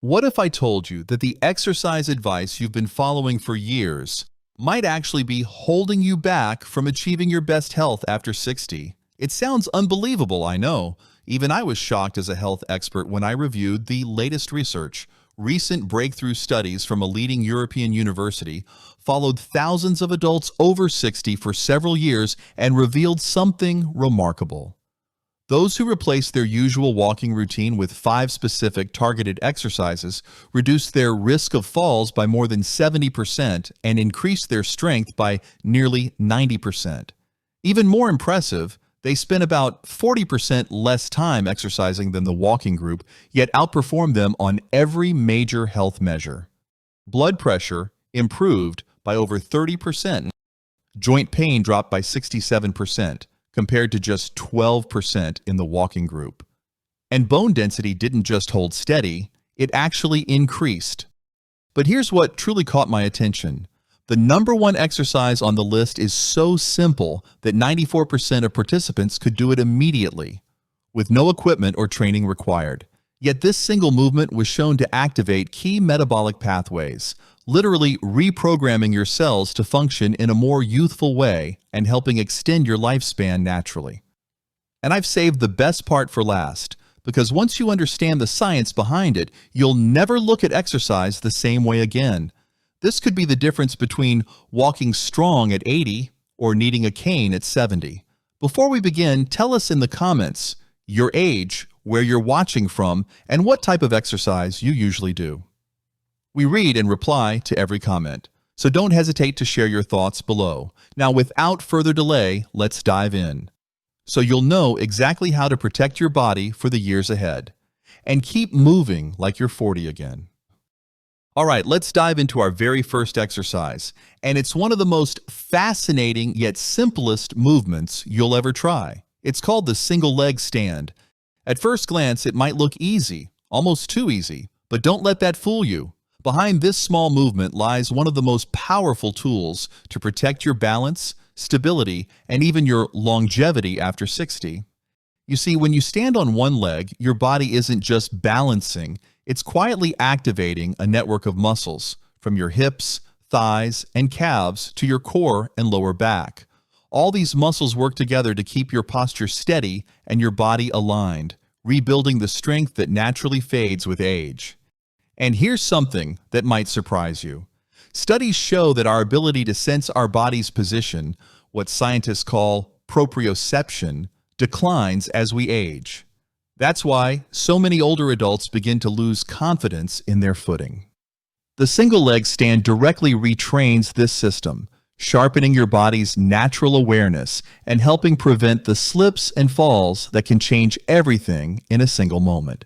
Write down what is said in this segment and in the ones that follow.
What if I told you that the exercise advice you've been following for years might actually be holding you back from achieving your best health after 60? It sounds unbelievable, I know. Even I was shocked as a health expert when I reviewed the latest research. Recent breakthrough studies from a leading European university followed thousands of adults over 60 for several years and revealed something remarkable. Those who replaced their usual walking routine with 5 specific targeted exercises reduced their risk of falls by more than 70% and increased their strength by nearly 90%. Even more impressive, they spent about 40% less time exercising than the walking group, yet outperformed them on every major health measure. Blood pressure improved by over 30%. Joint pain dropped by 67%. Compared to just 12% in the walking group. And bone density didn't just hold steady, it actually increased. But here's what truly caught my attention. The number one exercise on the list is so simple that 94% of participants could do it immediately, with no equipment or training required. Yet this single movement was shown to activate key metabolic pathways, literally reprogramming your cells to function in a more youthful way and helping extend your lifespan naturally. And I've saved the best part for last, because once you understand the science behind it, you'll never look at exercise the same way again. This could be the difference between walking strong at 80 or needing a cane at 70. Before we begin, tell us in the comments your age, where you're watching from, and what type of exercise you usually do. We read and reply to every comment, so don't hesitate to share your thoughts below. Now, without further delay, let's dive in. So you'll know exactly how to protect your body for the years ahead, and keep moving like you're 40 again. All right, let's dive into our very first exercise, and it's one of the most fascinating yet simplest movements you'll ever try. It's called the single leg stand. At first glance, it might look easy, almost too easy, but don't let that fool you. Behind this small movement lies one of the most powerful tools to protect your balance, stability, and even your longevity after 60. You see, when you stand on one leg, your body isn't just balancing, it's quietly activating a network of muscles, from your hips, thighs, and calves to your core and lower back. All these muscles work together to keep your posture steady and your body aligned, rebuilding the strength that naturally fades with age. And here's something that might surprise you. Studies show that our ability to sense our body's position, what scientists call proprioception, declines as we age. That's why so many older adults begin to lose confidence in their footing. The single leg stand directly retrains this system, sharpening your body's natural awareness and helping prevent the slips and falls that can change everything in a single moment.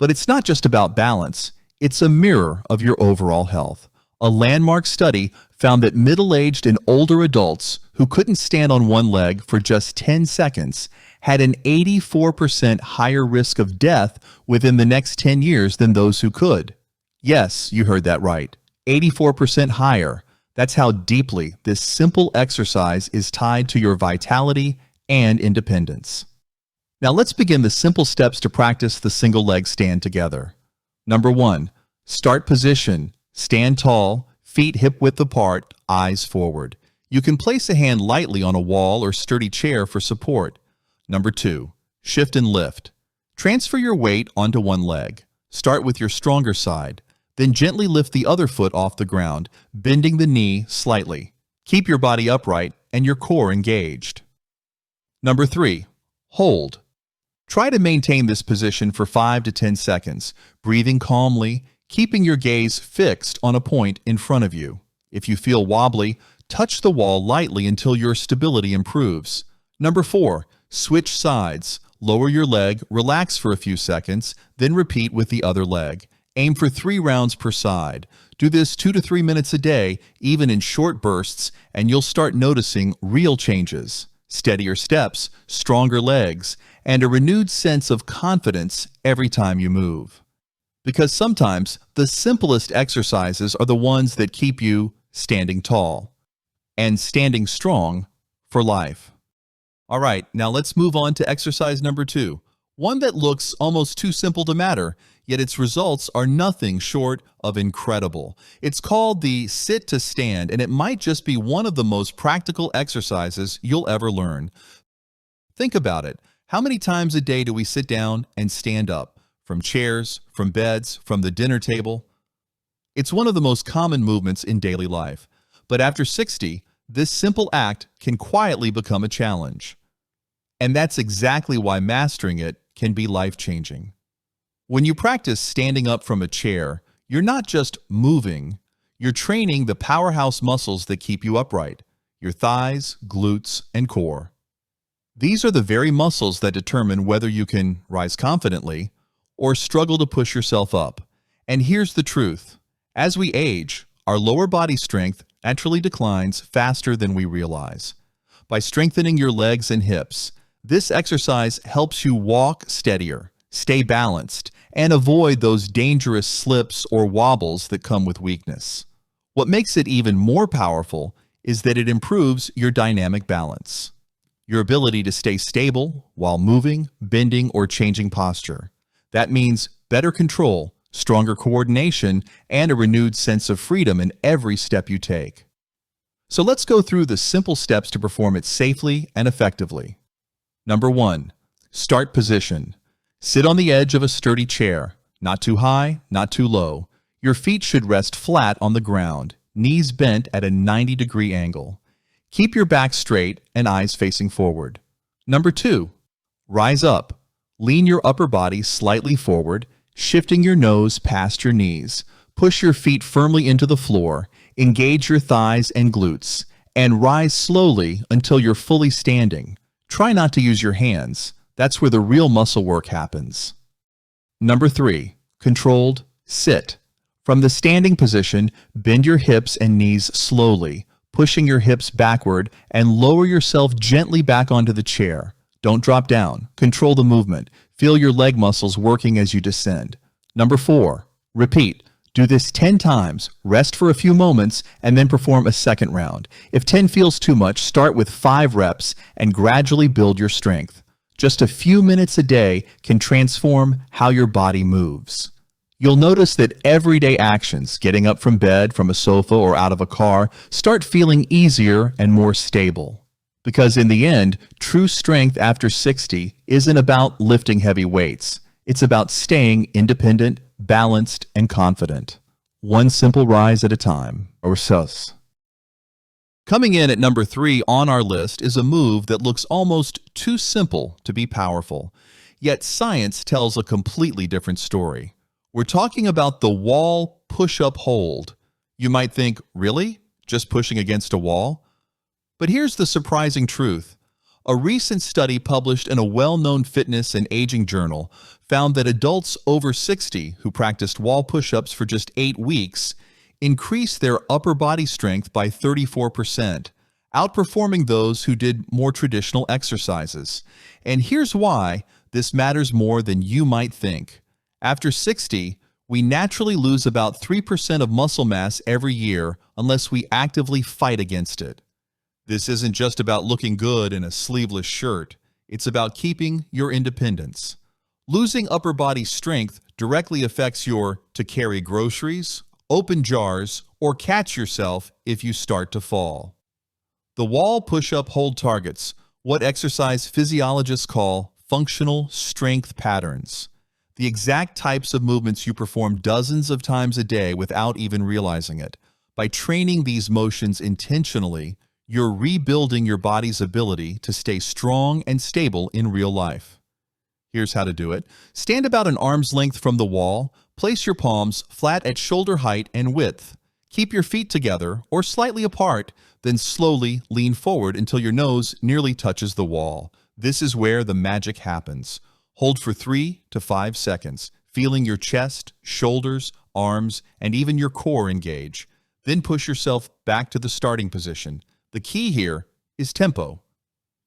But it's not just about balance, it's a mirror of your overall health. A landmark study found that middle-aged and older adults who couldn't stand on one leg for just 10 seconds had an 84% higher risk of death within the next 10 years than those who could. Yes, you heard that right, 84% higher. That's how deeply this simple exercise is tied to your vitality and independence. Now let's begin the simple steps to practice the single leg stand together. Number 1, start position. Stand tall, feet hip-width apart, eyes forward. You can place a hand lightly on a wall or sturdy chair for support. Number 2, shift and lift. Transfer your weight onto one leg. Start with your stronger side. Then gently lift the other foot off the ground, bending the knee slightly. Keep your body upright and your core engaged. Number 3, hold. Try to maintain this position for 5 to 10 seconds, breathing calmly, keeping your gaze fixed on a point in front of you. If you feel wobbly, touch the wall lightly until your stability improves. Number 4, switch sides. Lower your leg, relax for a few seconds, then repeat with the other leg. Aim for 3 rounds per side. Do this 2 to 3 minutes a day, even in short bursts, and you'll start noticing real changes. Steadier steps, stronger legs, and a renewed sense of confidence every time you move. Because sometimes the simplest exercises are the ones that keep you standing tall and standing strong for life. All right, now let's move on to exercise number 2, One that looks almost too simple to matter, yet its results are nothing short of incredible. It's called the sit to stand, and it might just be one of the most practical exercises you'll ever learn. Think about it. How many times a day do we sit down and stand up? From chairs, from beds, from the dinner table? It's one of the most common movements in daily life. But after 60, this simple act can quietly become a challenge. And that's exactly why mastering it can be life-changing. When you practice standing up from a chair, you're not just moving, you're training the powerhouse muscles that keep you upright, your thighs, glutes, and core. These are the very muscles that determine whether you can rise confidently or struggle to push yourself up. And here's the truth. As we age, our lower body strength naturally declines faster than we realize. By strengthening your legs and hips, this exercise helps you walk steadier, stay balanced, and avoid those dangerous slips or wobbles that come with weakness. What makes it even more powerful is that it improves your dynamic balance, your ability to stay stable while moving, bending, or changing posture. That means better control, stronger coordination, and a renewed sense of freedom in every step you take. So let's go through the simple steps to perform it safely and effectively. Number 1. Start position. Sit on the edge of a sturdy chair, not too high, not too low. Your feet should rest flat on the ground, knees bent at a 90-degree angle. Keep your back straight and eyes facing forward. Number 2. Rise up. Lean your upper body slightly forward, shifting your nose past your knees. Push your feet firmly into the floor, engage your thighs and glutes, and rise slowly until you're fully standing. Try not to use your hands. That's where the real muscle work happens. Number 3. Controlled sit. From the standing position, bend your hips and knees slowly, pushing your hips backward, and lower yourself gently back onto the chair. Don't drop down. Control the movement. Feel your leg muscles working as you descend. Number 4. Repeat. Do this 10 times, rest for a few moments, and then perform a second round. If 10 feels too much, start with 5 reps and gradually build your strength. Just a few minutes a day can transform how your body moves. You'll notice that everyday actions, getting up from bed, from a sofa, or out of a car, start feeling easier and more stable. Because in the end, true strength after 60 isn't about lifting heavy weights. It's about staying independent, balanced, and confident. One simple rise at a time, or sus. Coming in at number 3 on our list is a move that looks almost too simple to be powerful. Yet science tells a completely different story. We're talking about the wall push-up hold. You might think, really? Just pushing against a wall? But here's the surprising truth. A recent study published in a well-known fitness and aging journal found that adults over 60 who practiced wall push-ups for just 8 weeks increased their upper body strength by 34%, outperforming those who did more traditional exercises. And here's why this matters more than you might think. After 60, we naturally lose about 3% of muscle mass every year unless we actively fight against it. This isn't just about looking good in a sleeveless shirt. It's about keeping your independence. Losing upper body strength directly affects your to carry groceries, open jars, or catch yourself if you start to fall. The wall push-up hold targets what exercise physiologists call functional strength patterns, the exact types of movements you perform dozens of times a day without even realizing it. By training these motions intentionally, you're rebuilding your body's ability to stay strong and stable in real life. Here's how to do it. Stand about an arm's length from the wall. Place your palms flat at shoulder height and width. Keep your feet together or slightly apart, then slowly lean forward until your nose nearly touches the wall. This is where the magic happens. Hold for 3 to 5 seconds, feeling your chest, shoulders, arms, and even your core engage. Then push yourself back to the starting position. The key here is tempo.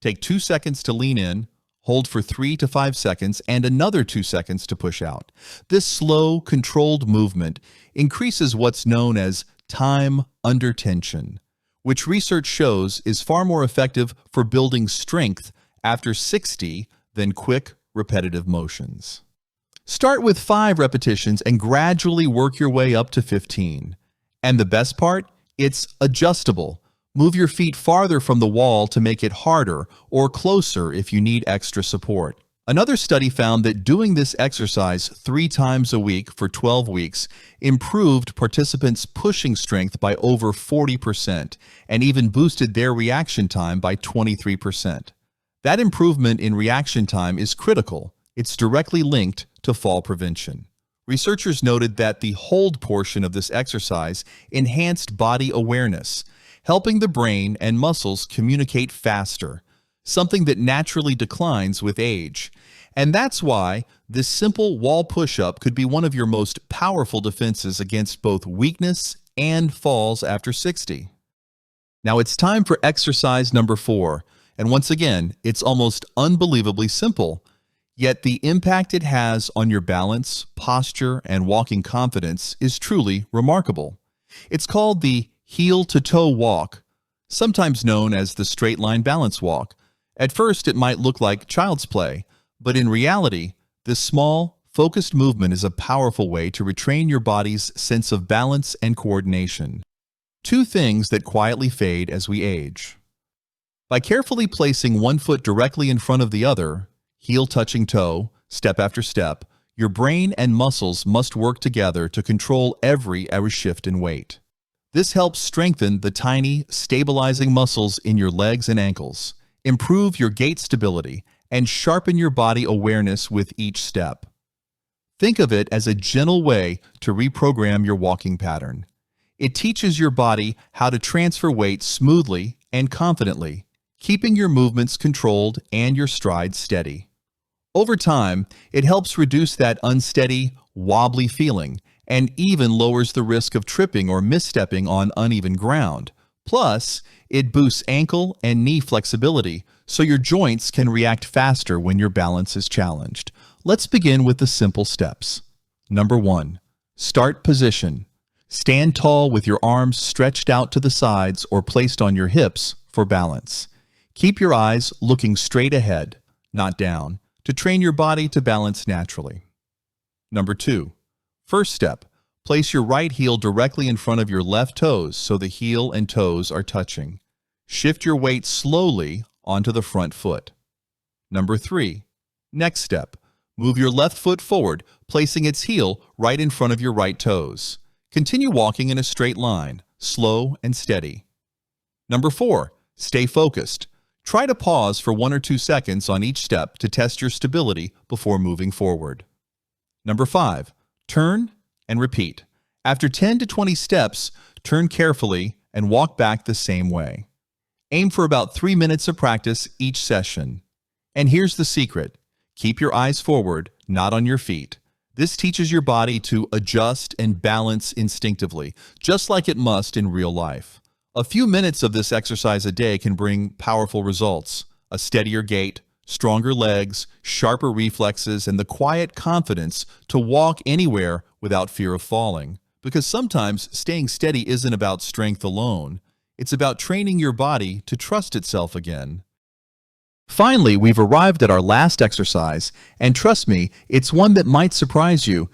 Take 2 seconds to lean in, hold for 3 to 5 seconds, and another 2 seconds to push out. This slow, controlled movement increases what's known as time under tension, which research shows is far more effective for building strength after 60 than quick, repetitive motions. Start with 5 repetitions and gradually work your way up to 15. And the best part? It's adjustable. Move your feet farther from the wall to make it harder or closer if you need extra support. Another study found that doing this exercise 3 times a week for 12 weeks improved participants' pushing strength by over 40% and even boosted their reaction time by 23%. That improvement in reaction time is critical. It's directly linked to fall prevention. Researchers noted that the hold portion of this exercise enhanced body awareness, helping the brain and muscles communicate faster, something that naturally declines with age. And that's why this simple wall push-up could be one of your most powerful defenses against both weakness and falls after 60. Now it's time for exercise number 4, and once again, it's almost unbelievably simple, yet the impact it has on your balance, posture, and walking confidence is truly remarkable. It's called the heel-to-toe walk, sometimes known as the straight-line balance walk. At first, it might look like child's play, but in reality, this small, focused movement is a powerful way to retrain your body's sense of balance and coordination. 2 things that quietly fade as we age. By carefully placing one foot directly in front of the other, heel touching toe, step after step, your brain and muscles must work together to control every shift in weight. This helps strengthen the tiny, stabilizing muscles in your legs and ankles, improve your gait stability, and sharpen your body awareness with each step. Think of it as a gentle way to reprogram your walking pattern. It teaches your body how to transfer weight smoothly and confidently, keeping your movements controlled and your strides steady. Over time, it helps reduce that unsteady, wobbly feeling and even lowers the risk of tripping or misstepping on uneven ground. Plus, it boosts ankle and knee flexibility, so your joints can react faster when your balance is challenged. Let's begin with the simple steps. Number 1. Start position. Stand tall with your arms stretched out to the sides or placed on your hips for balance. Keep your eyes looking straight ahead, not down, to train your body to balance naturally. Number 2. First step. Place your right heel directly in front of your left toes so the heel and toes are touching. Shift your weight slowly onto the front foot. Number 3. Next step. Move your left foot forward, placing its heel right in front of your right toes. Continue walking in a straight line, slow and steady. Number 4. Stay focused. Try to pause for 1 or 2 seconds on each step to test your stability before moving forward. Number 5. Turn and repeat. After 10 to 20 steps, turn carefully and walk back the same way. Aim for about 3 minutes of practice each session. And here's the secret. Keep your eyes forward, not on your feet. This teaches your body to adjust and balance instinctively, just like it must in real life. A few minutes of this exercise a day can bring powerful results: a steadier gait, stronger legs, sharper reflexes, and the quiet confidence to walk anywhere without fear of falling. Because sometimes staying steady isn't about strength alone. It's about training your body to trust itself again. Finally, we've arrived at our last exercise, and trust me, it's one that might surprise you.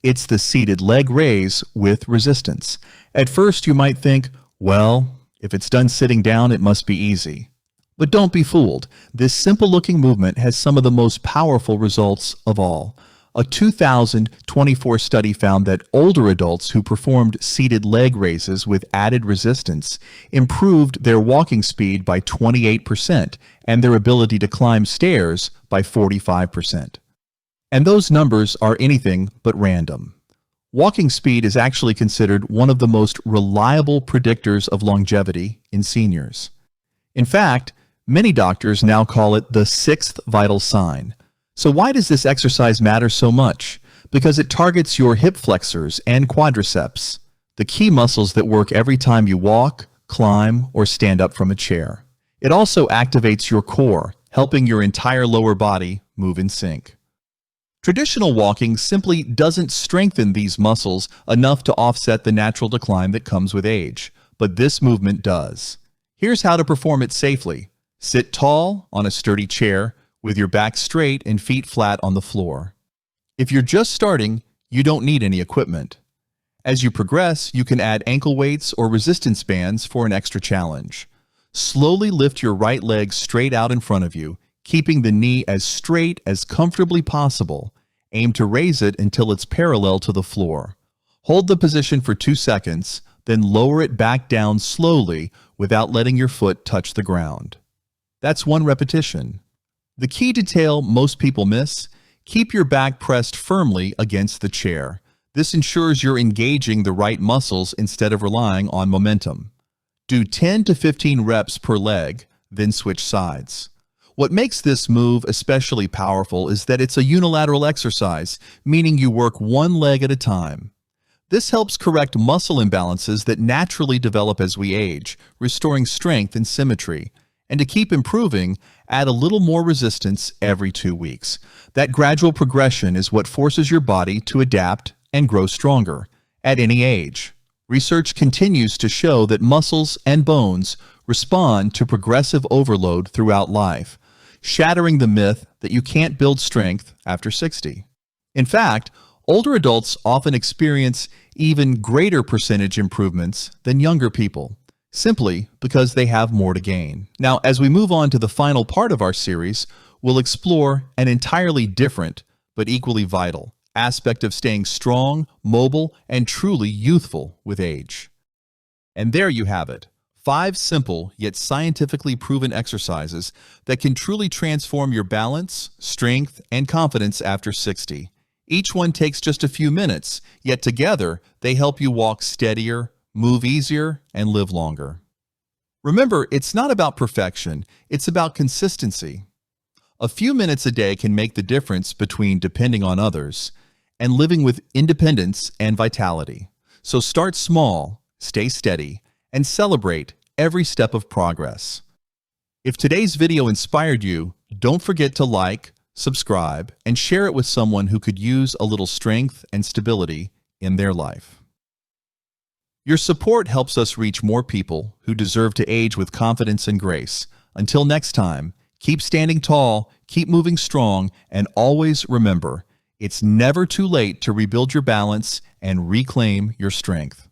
It's the seated leg raise with resistance. At first, you might think, well, if it's done sitting down, it must be easy. But don't be fooled. This simple-looking movement has some of the most powerful results of all. A 2024 study found that older adults who performed seated leg raises with added resistance improved their walking speed by 28% and their ability to climb stairs by 45%. And those numbers are anything but random. Walking speed is actually considered one of the most reliable predictors of longevity in seniors. In fact, many doctors now call it the 6th vital sign. So why does this exercise matter so much? Because it targets your hip flexors and quadriceps, the key muscles that work every time you walk, climb, or stand up from a chair. It also activates your core, helping your entire lower body move in sync. Traditional walking simply doesn't strengthen these muscles enough to offset the natural decline that comes with age, but this movement does. Here's how to perform it safely. Sit tall on a sturdy chair with your back straight and feet flat on the floor. If you're just starting, you don't need any equipment. As you progress, you can add ankle weights or resistance bands for an extra challenge. Slowly lift your right leg straight out in front of you, keeping the knee as straight as comfortably possible. Aim to raise it until it's parallel to the floor. Hold the position for 2 seconds, then lower it back down slowly without letting your foot touch the ground. That's 1 repetition. The key detail most people miss: keep your back pressed firmly against the chair. This ensures you're engaging the right muscles instead of relying on momentum. Do 10 to 15 reps per leg, then switch sides. What makes this move especially powerful is that it's a unilateral exercise, meaning you work one leg at a time. This helps correct muscle imbalances that naturally develop as we age, restoring strength and symmetry. And to keep improving, add a little more resistance every 2 weeks. That gradual progression is what forces your body to adapt and grow stronger at any age. Research continues to show that muscles and bones respond to progressive overload throughout life, shattering the myth that you can't build strength after 60. In fact, older adults often experience even greater percentage improvements than younger people, simply because they have more to gain. Now, as we move on to the final part of our series, we'll explore an entirely different but equally vital aspect of staying strong, mobile, and truly youthful with age. And there you have it, 5 simple yet scientifically proven exercises that can truly transform your balance, strength, and confidence after 60. Each one takes just a few minutes, yet together they help you walk steadier, move easier, and live longer. Remember, it's not about perfection, it's about consistency. A few minutes a day can make the difference between depending on others and living with independence and vitality. So start small, stay steady, and celebrate every step of progress. If today's video inspired you, don't forget to like, subscribe, and share it with someone who could use a little strength and stability in their life. Your support helps us reach more people who deserve to age with confidence and grace. Until next time, keep standing tall, keep moving strong, and always remember, it's never too late to rebuild your balance and reclaim your strength.